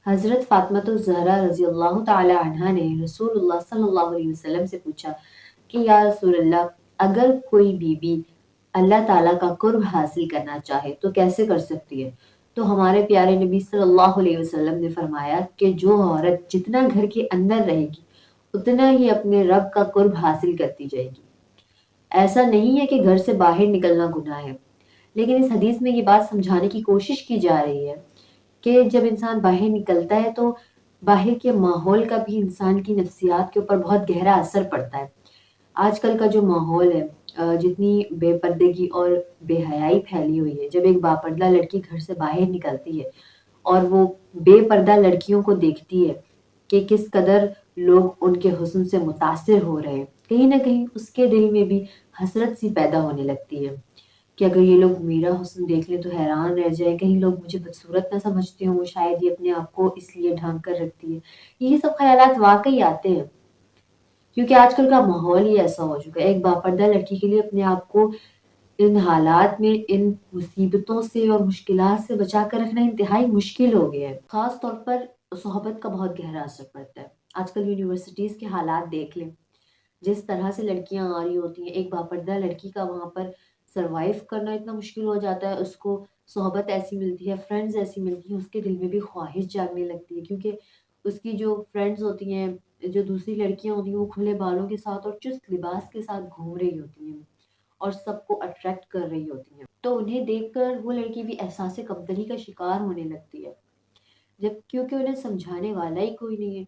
حضرت فاطمہ الزہرا رضی اللہ تعالی عنہا نے رسول اللہ صلی اللہ علیہ وسلم سے پوچھا کہ یا رسول اللہ، اگر کوئی بی بی اللہ تعالیٰ کا قرب حاصل کرنا چاہے تو کیسے کر سکتی ہے؟ تو ہمارے پیارے نبی صلی اللہ علیہ وسلم نے فرمایا کہ جو عورت جتنا گھر کے اندر رہے گی اتنا ہی اپنے رب کا قرب حاصل کرتی جائے گی۔ ایسا نہیں ہے کہ گھر سے باہر نکلنا گناہ ہے، لیکن اس حدیث میں یہ بات سمجھانے کی کوشش کی جا رہی ہے کہ جب انسان باہر نکلتا ہے تو باہر کے ماحول کا بھی انسان کی نفسیات کے اوپر بہت گہرا اثر پڑتا ہے۔ آج کل کا جو ماحول ہے، جتنی بے پردگی اور بے حیائی پھیلی ہوئی ہے، جب ایک باپردہ لڑکی گھر سے باہر نکلتی ہے اور وہ بے پردہ لڑکیوں کو دیکھتی ہے کہ کس قدر لوگ ان کے حسن سے متاثر ہو رہے ہیں، کہیں نہ کہیں اس کے دل میں بھی حسرت سی پیدا ہونے لگتی ہے کہ اگر یہ لوگ میرا حسن دیکھ لیں تو حیران رہ جائیں، کہیں لوگ مجھے بدصورت نہ سمجھتے ہوں، شاید یہ اپنے آپ کو اس لیے ڈھانک کر رکھتی ہے۔ یہ سب خیالات واقعی آتے ہیں کیونکہ آج کل کا ماحول ہی ایسا ہو چکا ہے۔ ایک باپردہ لڑکی کے لیے اپنے آپ کو ان حالات میں، ان مصیبتوں سے اور مشکلات سے بچا کر رکھنا انتہائی مشکل ہو گیا ہے۔ خاص طور پر صحبت کا بہت گہرا اثر پڑتا ہے۔ آج کل یونیورسٹیز کے حالات دیکھ لیں، جس طرح سے لڑکیاں آ رہی ہوتی ہیں، ایک باپردہ لڑکی کا وہاں پر سروائیو کرنا اتنا مشکل ہو جاتا ہے، اس کو صحبت ایسی ملتی ہے، فرینڈز ایسی ملتی ہیں، اس کے دل میں بھی خواہش جاگنے لگتی ہے کیونکہ اس کی جو فرینڈز ہوتی ہیں، جو دوسری لڑکیاں ہوتی ہیں، وہ کھلے بالوں کے ساتھ اور چست لباس کے ساتھ گھوم رہی ہوتی ہیں اور سب کو اٹریکٹ کر رہی ہوتی ہیں، تو انہیں دیکھ کر وہ لڑکی بھی احساس کمتری کا شکار ہونے لگتی ہے، جب کیونکہ انہیں سمجھانے والا ہی کوئی نہیں ہے۔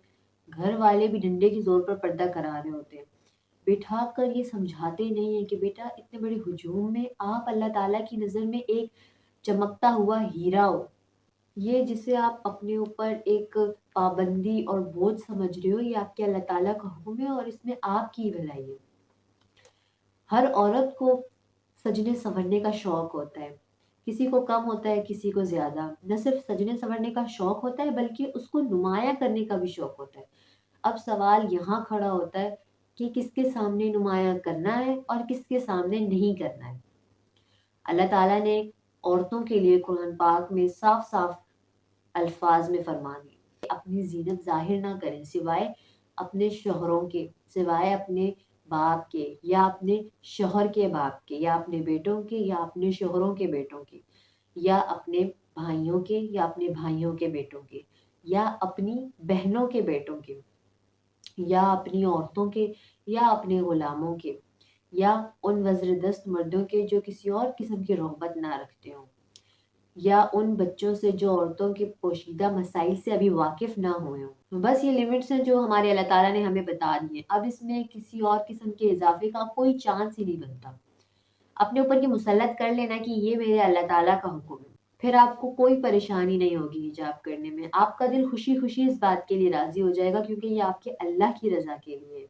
گھر والے بھی ڈنڈے کی زور پر پردہ کرا رہے ہوتے ہیں، بٹھا کر یہ سمجھاتے نہیں ہیں کہ بیٹا اتنے بڑے ہجوم میں آپ اللہ تعالیٰ کی نظر میں ایک چمکتا ہوا ہیرا ہو۔ یہ جسے آپ اپنے اوپر ایک پابندی اور بوجھ سمجھ رہے ہو، یہ آپ کے اللہ تعالیٰ کا حکم ہے اور اس میں آپ کی بھلائی ہے۔ ہر عورت کو سجنے سنورنے کا شوق ہوتا ہے، کسی کو کم ہوتا ہے، کسی کو زیادہ۔ نہ صرف سجنے سنورنے کا شوق ہوتا ہے بلکہ اس کو نمایاں کرنے کا بھی شوق ہوتا ہے۔ اب سوال یہاں کھڑا ہوتا ہے کہ کس کے سامنے نمایاں کرنا ہے اور کس کے سامنے نہیں کرنا ہے۔ اللہ تعالیٰ نے عورتوں کے لیے قرآن پاک میں صاف صاف الفاظ میں فرما دی کہ اپنی زینت ظاہر نہ کریں سوائے اپنے شوہروں کے، سوائے اپنے باپ کے یا اپنے شوہر کے باپ کے یا اپنے بیٹوں کے یا اپنے شوہروں کے بیٹوں کے یا اپنے بھائیوں کے یا اپنے بھائیوں کے بیٹوں کے یا اپنی بہنوں کے بیٹوں کے یا اپنی عورتوں کے یا اپنے غلاموں کے یا ان وزر دست مردوں کے جو کسی اور قسم کی رغبت نہ رکھتے ہوں، یا ان بچوں سے جو عورتوں کے پوشیدہ مسائل سے ابھی واقف نہ ہوئے ہوں۔ بس یہ لیمٹس ہیں جو ہمارے اللہ تعالیٰ نے ہمیں بتا دی ہیں، اب اس میں کسی اور قسم کے اضافے کا کوئی چانس ہی نہیں بنتا۔ اپنے اوپر یہ مسلط کر لینا کہ یہ میرے اللہ تعالیٰ کا حکم ہے، پھر آپ کو کوئی پریشانی نہیں ہوگی حجاب کرنے میں، آپ کا دل خوشی خوشی اس بات کے لیے راضی ہو جائے گا کیونکہ یہ آپ کے اللہ کی رضا کے لیے ہے۔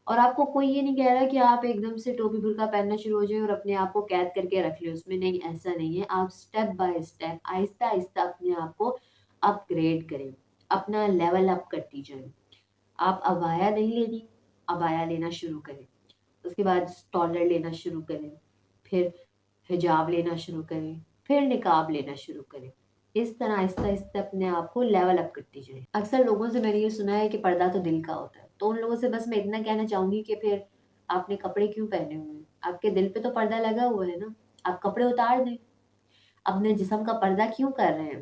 اور آپ کو کوئی یہ نہیں کہہ رہا کہ آپ ایک دم سے ٹوپی برقع پہننا شروع ہو جائیں اور اپنے آپ کو قید کر کے رکھ لیں اس میں، نہیں، ایسا نہیں ہے۔ آپ سٹیپ بائی سٹیپ، آہستہ آہستہ اپنے آپ کو اپ گریڈ کریں، اپنا لیول اپ کرتی جائیں۔ آپ عبایا نہیں لینی، عبایا لینا شروع کریں، اس کے بعد اسٹالر لینا شروع کریں، پھر حجاب لینا شروع کریں، پھر نقاب لینا شروع کریں۔ اس طرح آہستہ آہستہ اپنے آپ کو لیول اپ کرتی جائیں۔ اکثر لوگوں سے میں نے یہ سنا ہے کہ پردہ تو دل کا ہوتا ہے، تو ان لوگوں سے بس میں اتنا کہنا چاہوں گی کہ پھر آپ نے کپڑے کیوں پہنے ہوئے ہیں؟ آپ کے دل پہ تو پردہ لگا ہوا ہے نا، آپ کپڑے اتار دیں۔ اپنے جسم کا پردہ کیوں کر رہے ہیں؟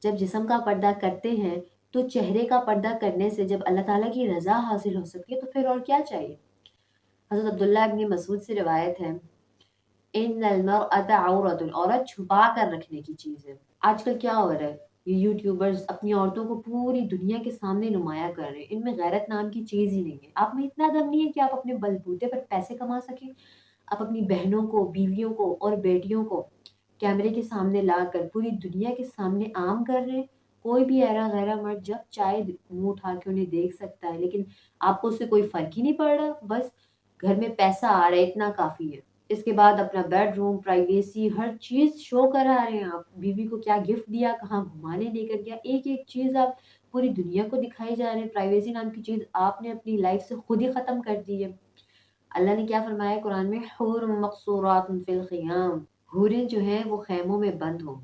جب جسم کا پردہ کرتے ہیں تو چہرے کا پردہ کرنے سے جب اللہ تعالیٰ کی رضا حاصل ہو سکتی ہے تو پھر اور کیا چاہیے؟ حضرت عبداللہ ابن مسعود سے روایت ہے، ان المرأۃ عورۃ، عورت چھپا کر رکھنے کی چیز ہے۔ آج کل کیا ہو رہا ہے، یہ یوٹیوبرز اپنی عورتوں کو پوری دنیا کے سامنے نمایاں کر رہے ہیں، ان میں غیرت نام کی چیز ہی نہیں ہے۔ آپ میں اتنا دم نہیں ہے کہ آپ اپنے بلبوتے پر پیسے کما سکیں؟ آپ اپنی بہنوں کو، بیویوں کو اور بیٹیوں کو کیمرے کے سامنے لا کر پوری دنیا کے سامنے عام کر رہے ہیں۔ کوئی بھی ایرا غیرہ مرد جب چاہے منہ اٹھا کے انہیں دیکھ سکتا ہے، لیکن آپ کو اس سے کوئی فرق ہی نہیں پڑ رہا، بس گھر میں پیسہ آ رہا ہے اتنا کافی ہے۔ اس کے بعد اپنا بیڈ روم، پرائیویسی، ہر چیز شو کرا رہے ہیں آپ، بیوی کو کیا گفٹ دیا، کہاں گھمانے لے کر گیا، ایک ایک چیز آپ پوری دنیا کو دکھائی جا رہے ہیں۔ پرائیویسی نام کی چیز آپ نے اپنی لائف سے خود ہی ختم کر دی ہے۔ اللہ نے کیا فرمایا قرآن میں، حور مقصورات فی الخیام، حوریں جو ہیں وہ خیموں میں بند ہوں۔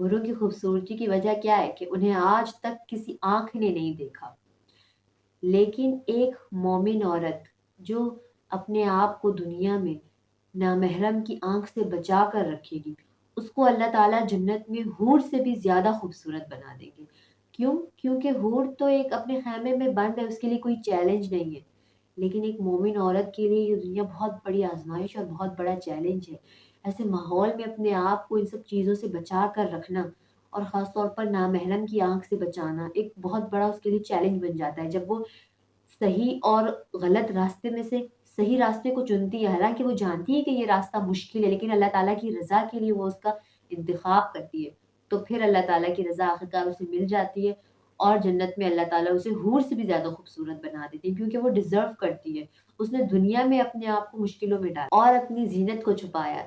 حوروں کی خوبصورتی کی وجہ کیا ہے کہ انہیں آج تک کسی آنکھ نے نہیں دیکھا، لیکن ایک مومن عورت جو اپنے آپ کو دنیا میں نامحرم کی آنکھ سے بچا کر رکھے گی، اس کو اللہ تعالیٰ جنت میں حور سے بھی زیادہ خوبصورت بنا دیں گے۔ کیوں؟ کیونکہ حور تو ایک اپنے خیمے میں بند ہے، اس کے لیے کوئی چیلنج نہیں ہے، لیکن ایک مومن عورت کے لیے یہ دنیا بہت بڑی آزمائش اور بہت بڑا چیلنج ہے۔ ایسے ماحول میں اپنے آپ کو ان سب چیزوں سے بچا کر رکھنا اور خاص طور پر نامحرم کی آنکھ سے بچانا ایک بہت بڑا اس کے لیے چیلنج بن جاتا ہے۔ جب وہ صحیح اور غلط راستے میں سے صحیح راستے کو چنتی ہے، حالانکہ وہ جانتی ہے کہ یہ راستہ مشکل ہے، لیکن اللہ تعالیٰ کی رضا کے لیے وہ اس کا انتخاب کرتی ہے، تو پھر اللہ تعالیٰ کی رضا آخرکار اسے مل جاتی ہے اور جنت میں اللہ تعالیٰ اسے حور سے بھی زیادہ خوبصورت بنا دیتی ہے، کیونکہ وہ ڈیزرو کرتی ہے۔ اس نے دنیا میں اپنے آپ کو مشکلوں میں ڈالا اور اپنی زینت کو چھپایا۔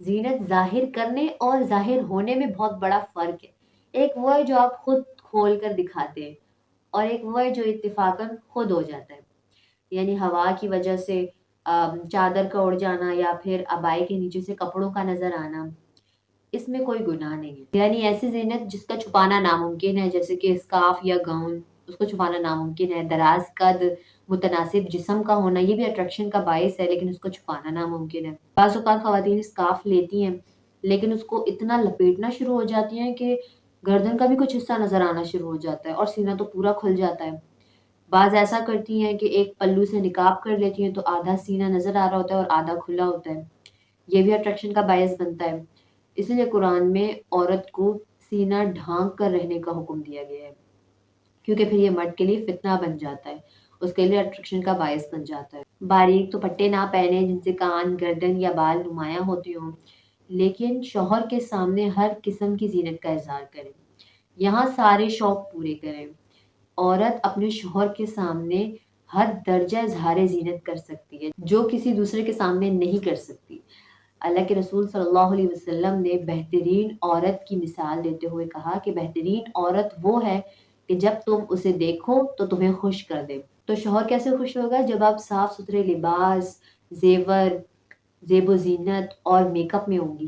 زینت ظاہر کرنے اور ظاہر ہونے میں بہت بڑا فرق ہے۔ ایک وہ ہے جو آپ خود کھول کر دکھاتے ہیں اور ایک وہ ہے جو اتفاقاً خود ہو جاتا ہے، یعنی ہوا کی وجہ سے چادر کا اڑ جانا یا پھر ابائی کے نیچے سے کپڑوں کا نظر آنا، اس میں کوئی گناہ نہیں ہے۔ یعنی ایسی زینت جس کا چھپانا ناممکن ہے، جیسے کہ اسکارف یا گاؤن، اس کو چھپانا ناممکن ہے۔ دراز قد، متناسب جسم کا ہونا، یہ بھی اٹریکشن کا باعث ہے، لیکن اس کو چھپانا ناممکن ہے۔ بعض اوقات خواتین اسکارف لیتی ہیں لیکن اس کو اتنا لپیٹنا شروع ہو جاتی ہیں کہ گردن کا بھی کچھ حصہ نظر آنا شروع ہو جاتا ہے اور سینہ تو پورا کھل جاتا ہے۔ بعض ایسا کرتی ہیں کہ ایک پلو سے نقاب کر لیتی ہیں تو آدھا سینہ نظر آ رہا ہوتا ہے اور آدھا کھلا ہوتا ہے، یہ بھی اٹریکشن کا باعث بنتا ہے۔ اسی لیے قرآن میں عورت کو سینہ ڈھانک کر رہنے کا حکم دیا گیا ہے، کیونکہ پھر یہ مرد کے لیے فتنہ بن جاتا ہے، اس کے لیے اٹریکشن کا باعث بن جاتا ہے۔ باریک دوپٹے نہ پہنے جن سے کان، گردن یا بال نمایاں ہوتے ہوں، لیکن شوہر کے سامنے ہر قسم کی زینت کا اظہار کریں، یہاں سارے شوق پورے کریں۔ عورت اپنے شوہر کے سامنے ہر درجہ اظہار زینت کر سکتی ہے جو کسی دوسرے کے سامنے نہیں کر سکتی۔ اللہ کے رسول صلی اللہ علیہ وسلم نے بہترین عورت کی مثال دیتے ہوئے کہا کہ بہترین عورت وہ ہے کہ جب تم اسے دیکھو تو تمہیں خوش کر دے۔ تو شوہر کیسے خوش ہوگا؟ جب آپ صاف ستھرے لباس، زیور، زیب و زینت اور میک اپ میں ہوں گی۔